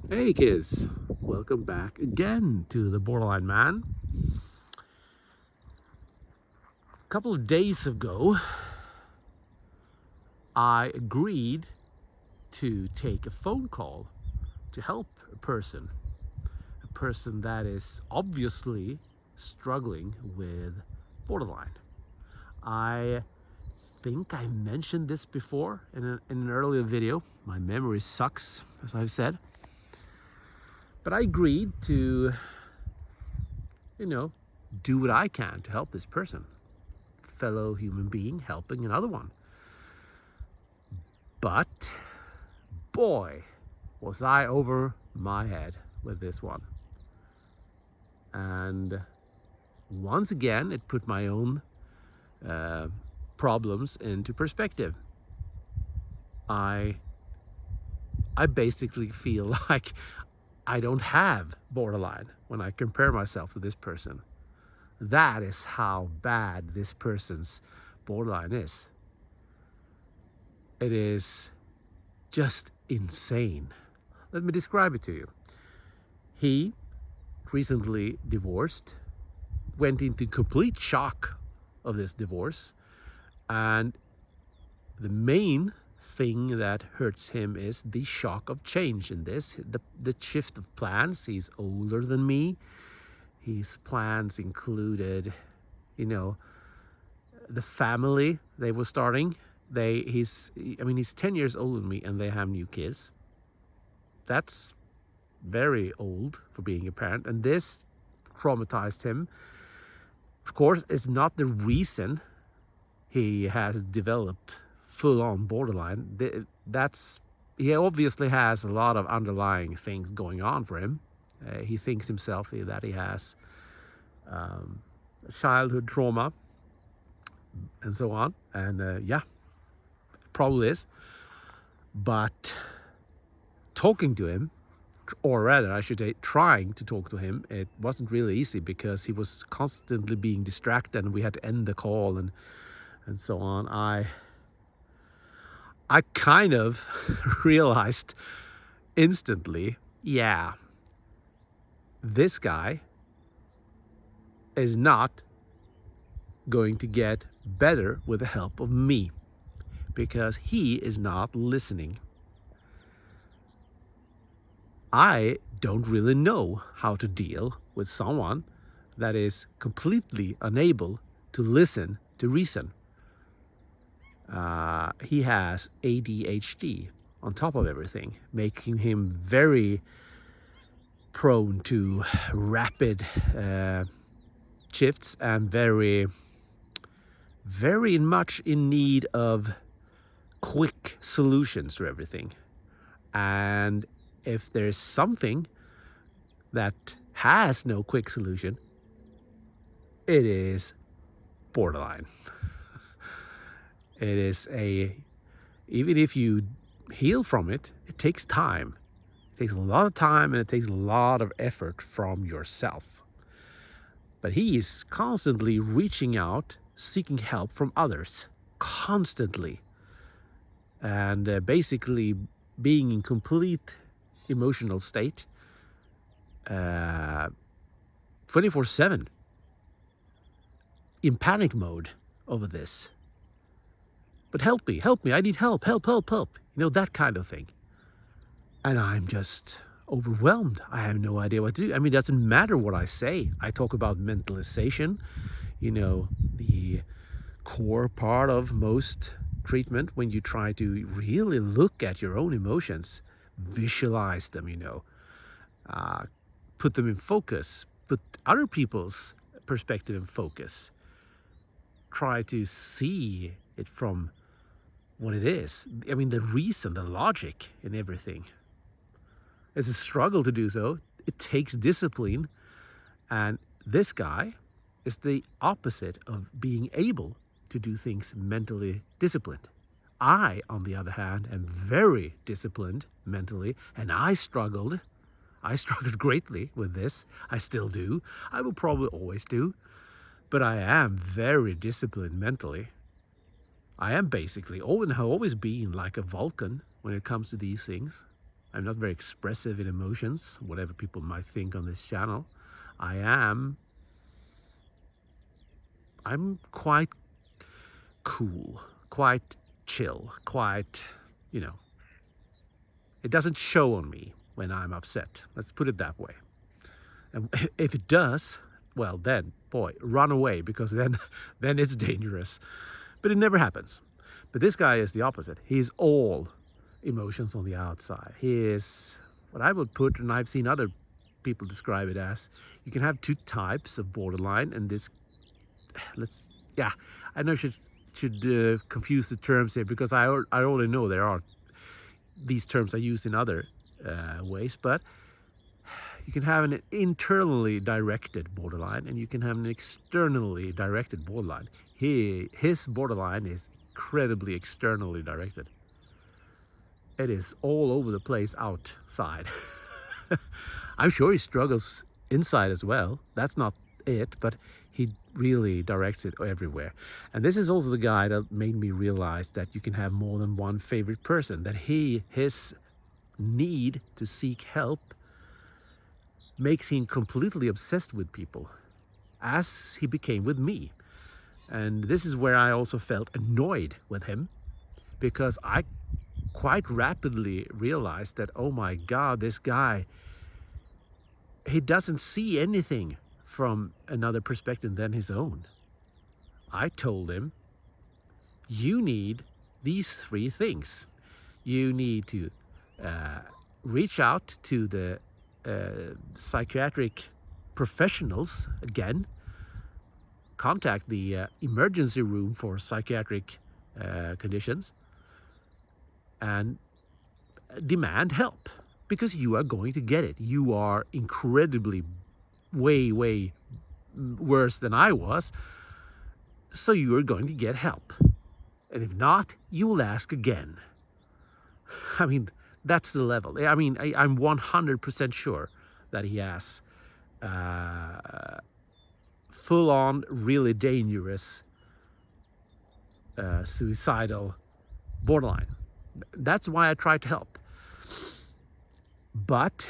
Hey kids, welcome back again to the Borderline Man. A couple of days ago, I agreed to take a phone call to help a person that is obviously struggling with borderline. I think I mentioned this before in an earlier video. My memory sucks, as I've said. But I agreed to, do what I can to help this person. Fellow human being helping another one. But boy, was I over my head with this one. And once again, it put my own problems into perspective. I basically feel like I don't have borderline when I compare myself to this person. That is how bad this person's borderline is. It is just insane. Let me describe it to you. He recently divorced, went into complete shock of this divorce, and the main thing that hurts him is the shock of change in this, the shift of plans. He's older than me. His plans included, the family they were starting. He's 10 years older than me, and they have new kids. That's very old for being a parent, and this traumatized him. Of course, it's not the reason he has developed full-on borderline. He obviously has a lot of underlying things going on for him. He thinks himself that he has childhood trauma and so on, and probably is. But talking to him, or rather I should say trying to talk to him, it wasn't really easy because he was constantly being distracted and we had to end the call and so on. I kind of realized instantly, yeah, this guy is not going to get better with the help of me because he is not listening. I don't really know how to deal with someone that is completely unable to listen to reason. He has ADHD on top of everything, making him very prone to rapid shifts and very, very much in need of quick solutions to everything. And if there's something that has no quick solution, it is borderline. It is even if you heal from it, it takes time. It takes a lot of time and it takes a lot of effort from yourself. But he is constantly reaching out, seeking help from others, constantly. And basically being in complete emotional state 24/7, in panic mode over this. But help me, I need help, that kind of thing. And I'm just overwhelmed. I have no idea what to do. I mean, it doesn't matter what I say. I talk about mentalization, the core part of most treatment when you try to really look at your own emotions, visualize them, put them in focus, put other people's perspective in focus, try to see it from what it is. I mean, the reason, the logic in everything. It's a struggle to do so. It takes discipline. And this guy is the opposite of being able to do things mentally disciplined. I, on the other hand, am very disciplined mentally, and I struggled greatly with this. I still do. I will probably always do. But I am very disciplined mentally. I am basically, and have always been like a Vulcan when it comes to these things. I'm not very expressive in emotions, whatever people might think on this channel. I'm quite cool, quite chill, quite, you know, it doesn't show on me when I'm upset. Let's put it that way. And if it does, well then, boy, run away, because then it's dangerous. But it never happens. But this guy is the opposite. He's all emotions on the outside. He is what I would put, and I've seen other people describe it as, you can have two types of borderline, and this, I know should confuse the terms here, because I already know there are, these terms are used in other ways, but you can have an internally directed borderline, and you can have an externally directed borderline. His borderline is incredibly externally directed. It is all over the place outside. I'm sure he struggles inside as well. That's not it, but he really directs it everywhere. And this is also the guy that made me realize that you can have more than one favorite person, that his need to seek help makes him completely obsessed with people, as he became with me. And this is where I also felt annoyed with him, because I quite rapidly realized that, oh my God, this guy, he doesn't see anything from another perspective than his own. I told him, you need these three things. You need to reach out to the psychiatric professionals again, contact the emergency room for psychiatric conditions, and demand help, because you are going to get it. You are incredibly way worse than I was, so you are going to get help. And if not, you will ask again. I mean, that's the level. I mean, I'm 100% sure that he has full-on, really dangerous suicidal borderline. That's why I try to help. But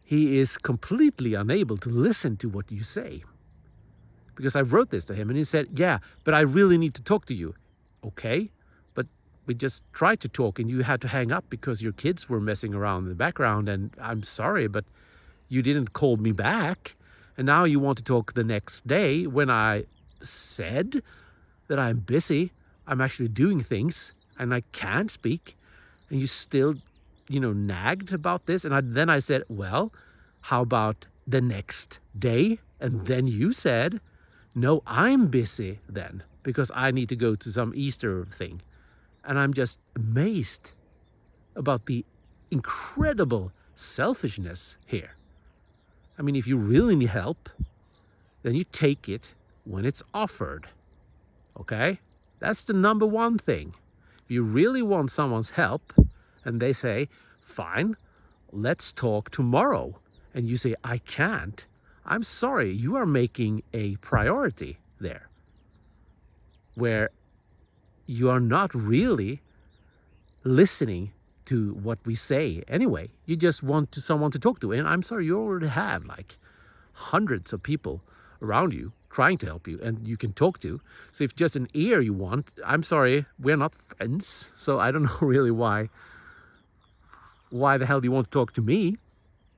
he is completely unable to listen to what you say. Because I wrote this to him and he said, yeah, but I really need to talk to you. Okay, but we just tried to talk and you had to hang up because your kids were messing around in the background, and I'm sorry, but you didn't call me back. And now you want to talk the next day, when I said that I'm busy, I'm actually doing things and I can't speak, and you still, nagged about this. And then I said, well, how about the next day? And then you said, no, I'm busy then, because I need to go to some Easter thing. And I'm just amazed about the incredible selfishness here. I mean, if you really need help, then you take it when it's offered, okay? That's the number one thing. If you really want someone's help and they say, fine, let's talk tomorrow, and you say, I can't, I'm sorry, you are making a priority there, where you are not really listening to what we say anyway. You just want someone to talk to. And I'm sorry, you already have like hundreds of people around you trying to help you and you can talk to. So if just an ear you want, I'm sorry, we're not friends. So I don't know really why the hell do you want to talk to me?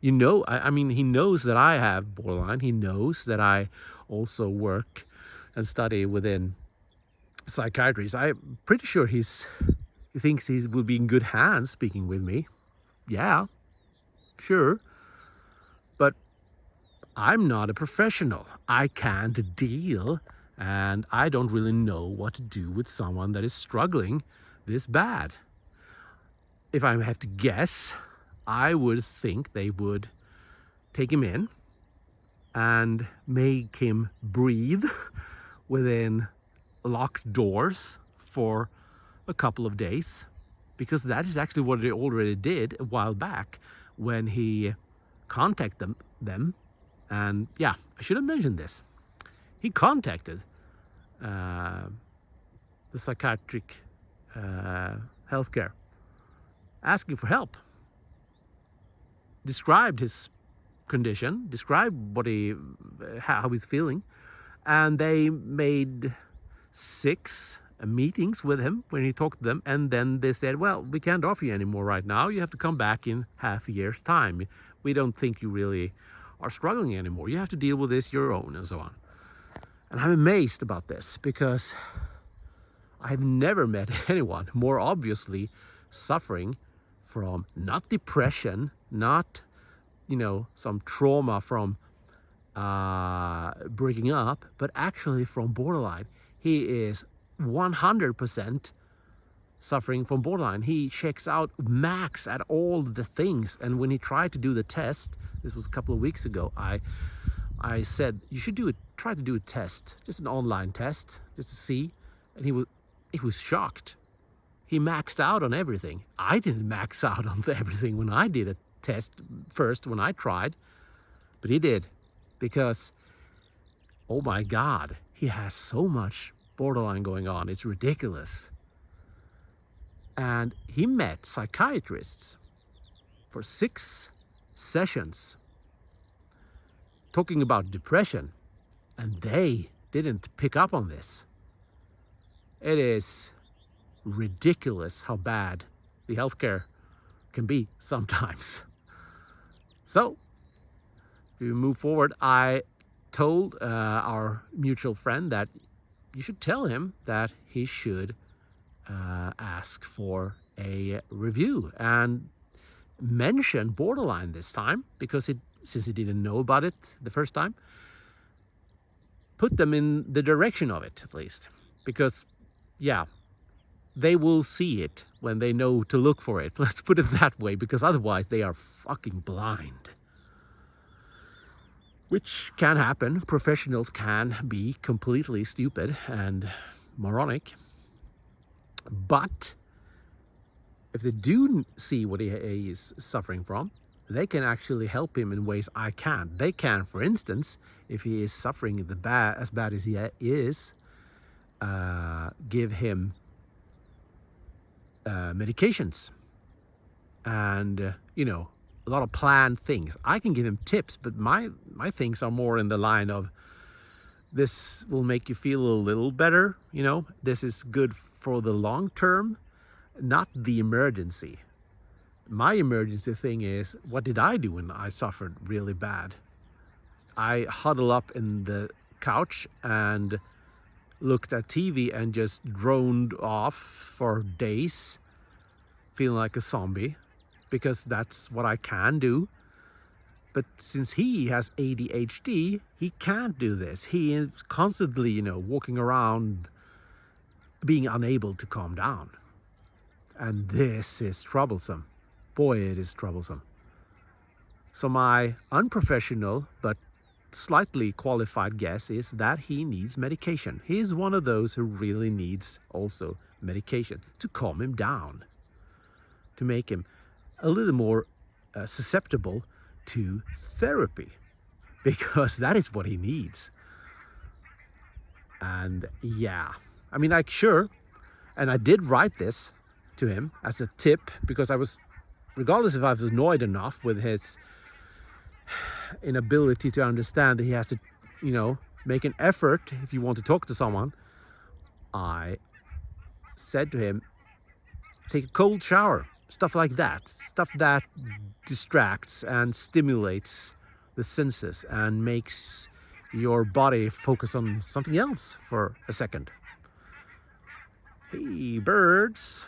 I mean, he knows that I have borderline. He knows that I also work and study within psychiatry. So I'm pretty sure he thinks he will be in good hands speaking with me. Yeah, sure. But I'm not a professional. I can't deal, and I don't really know what to do with someone that is struggling this bad. If I have to guess, I would think they would take him in and make him breathe within locked doors for a couple of days, because that is actually what they already did a while back when he contacted them. And yeah, I should have mentioned this. He contacted the psychiatric healthcare asking for help. described his condition, described how he's feeling, and they made 6 meetings with him when he talked to them, and then they said, well, we can't offer you anymore right now. You have to come back in half a year's time. We don't think you really are struggling anymore. You have to deal with this your own, and so on. And I'm amazed about this, because I've never met anyone more obviously suffering from not depression, not, some trauma from breaking up, but actually from borderline. He is 100% suffering from borderline. He checks out max at all the things. And when he tried to do the test, this was a couple of weeks ago, I said, you should try to do a test, just an online test, just to see. And he was shocked. He maxed out on everything. I didn't max out on everything when I did a test first, when I tried, but he did, because, oh my God, he has so much borderline going on. It's ridiculous. And he met psychiatrists for 6 sessions talking about depression, and they didn't pick up on this. It is ridiculous how bad the healthcare can be sometimes. So, to move forward, I told our mutual friend that you should tell him that he should ask for a review and mention borderline this time, because since he didn't know about it the first time, put them in the direction of it at least, because yeah, they will see it when they know to look for it. Let's put it that way, because otherwise they are fucking blind. Which can happen. Professionals can be completely stupid and moronic. But if they do see what he is suffering from, they can actually help him in ways I can't. They can, for instance, if he is suffering as bad as he is, give him medications and a lot of planned things. I can give him tips, but my things are more in the line of, this will make you feel a little better, this is good for the long term, not the emergency. My emergency thing is, what did I do when I suffered really bad? I huddle up in the couch and looked at TV and just droned off for days, feeling like a zombie, because that's what I can do. But since he has ADHD, he can't do this. He is constantly, walking around being unable to calm down. And this is troublesome. Boy, it is troublesome. So my unprofessional but slightly qualified guess is that he needs medication. He is one of those who really needs also medication to calm him down, to make him a little more susceptible to therapy, because that is what he needs. And yeah, I mean, sure, and I did write this to him as a tip, because I was, regardless if I was annoyed enough with his inability to understand that he has to, make an effort if you want to talk to someone, I said to him, take a cold shower, stuff like that, stuff that distracts and stimulates the senses and makes your body focus on something else for a second. Hey, birds,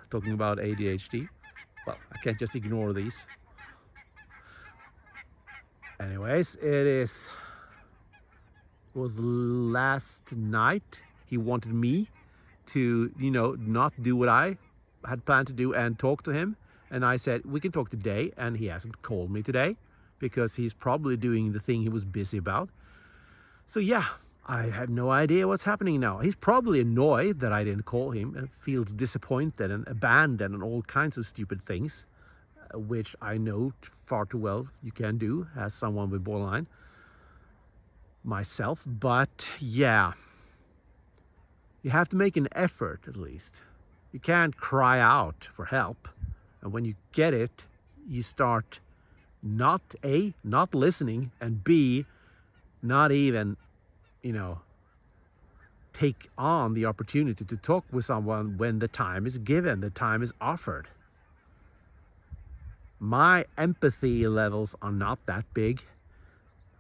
talking about ADHD. Well, I can't just ignore these. Anyways, it was last night. He wanted me to, not do what I had planned to do and talk to him. And I said, we can talk today. And he hasn't called me today because he's probably doing the thing he was busy about. So yeah, I have no idea what's happening now. He's probably annoyed that I didn't call him and feels disappointed and abandoned and all kinds of stupid things, which I know far too well you can do as someone with borderline myself. But yeah, you have to make an effort at least. You can't cry out for help. And when you get it, you start not A, not listening, and B, not even, you know, take on the opportunity to talk with someone when the time is given, the time is offered. My empathy levels are not that big,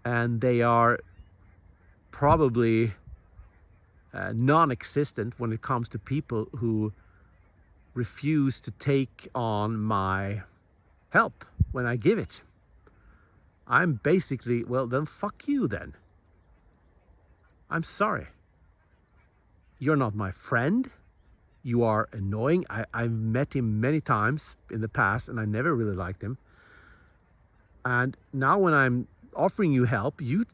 and they are probably non-existent when it comes to people who refuse to take on my help when I give it. I'm basically, well, then fuck you then. I'm sorry. You're not my friend. You are annoying. I've met him many times in the past and I never really liked him. And now when I'm offering you help, you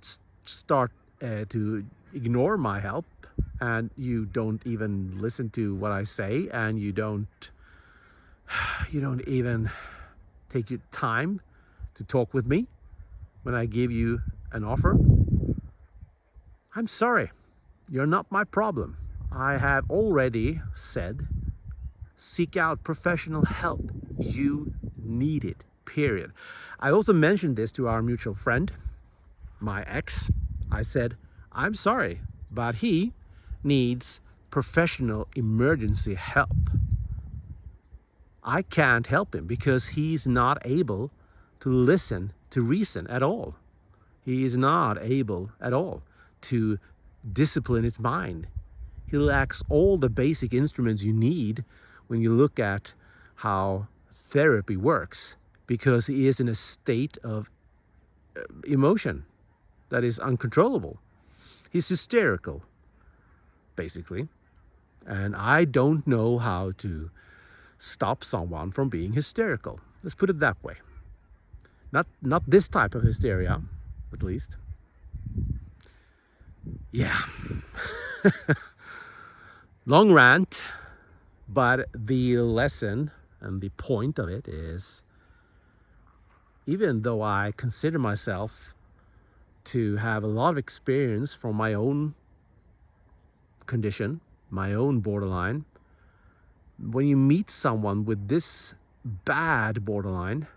start to ignore my help, and you don't even listen to what I say, and you don't even take your time to talk with me when I give you an offer. I'm sorry. You're not my problem. I have already said, seek out professional help. You need it, period. I also mentioned this to our mutual friend, my ex. I said, I'm sorry, but he needs professional emergency help. I can't help him because he's not able to listen to reason at all. He is not able at all to discipline his mind. He lacks all the basic instruments you need when you look at how therapy works, because he is in a state of emotion that is uncontrollable. He's hysterical, basically. And I don't know how to stop someone from being hysterical. Let's put it that way. Not this type of hysteria, at least. Yeah. Long rant, but the lesson and the point of it is, even though I consider myself to have a lot of experience from my own condition, my own borderline, when you meet someone with this bad borderline,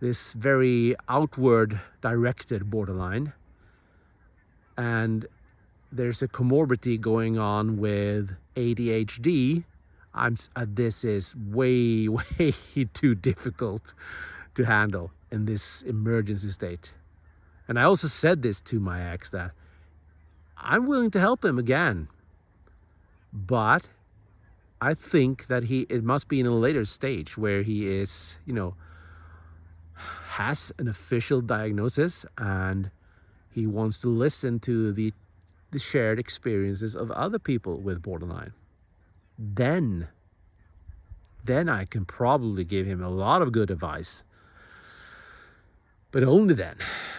this very outward directed borderline, and there's a comorbidity going on with ADHD, this is way, way too difficult to handle in this emergency state. And I also said this to my ex, that I'm willing to help him again, but I think that it must be in a later stage where he is, has an official diagnosis, and he wants to listen to the shared experiences of other people with borderline. Then I can probably give him a lot of good advice. But only then,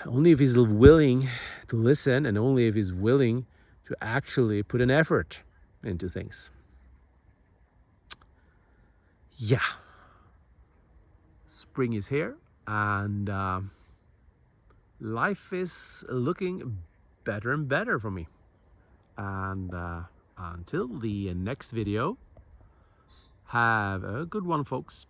only if he's willing to listen, and only if he's willing to actually put an effort into things. Yeah. Spring is here, and life is looking better and better for me. And until the next video, have a good one, folks.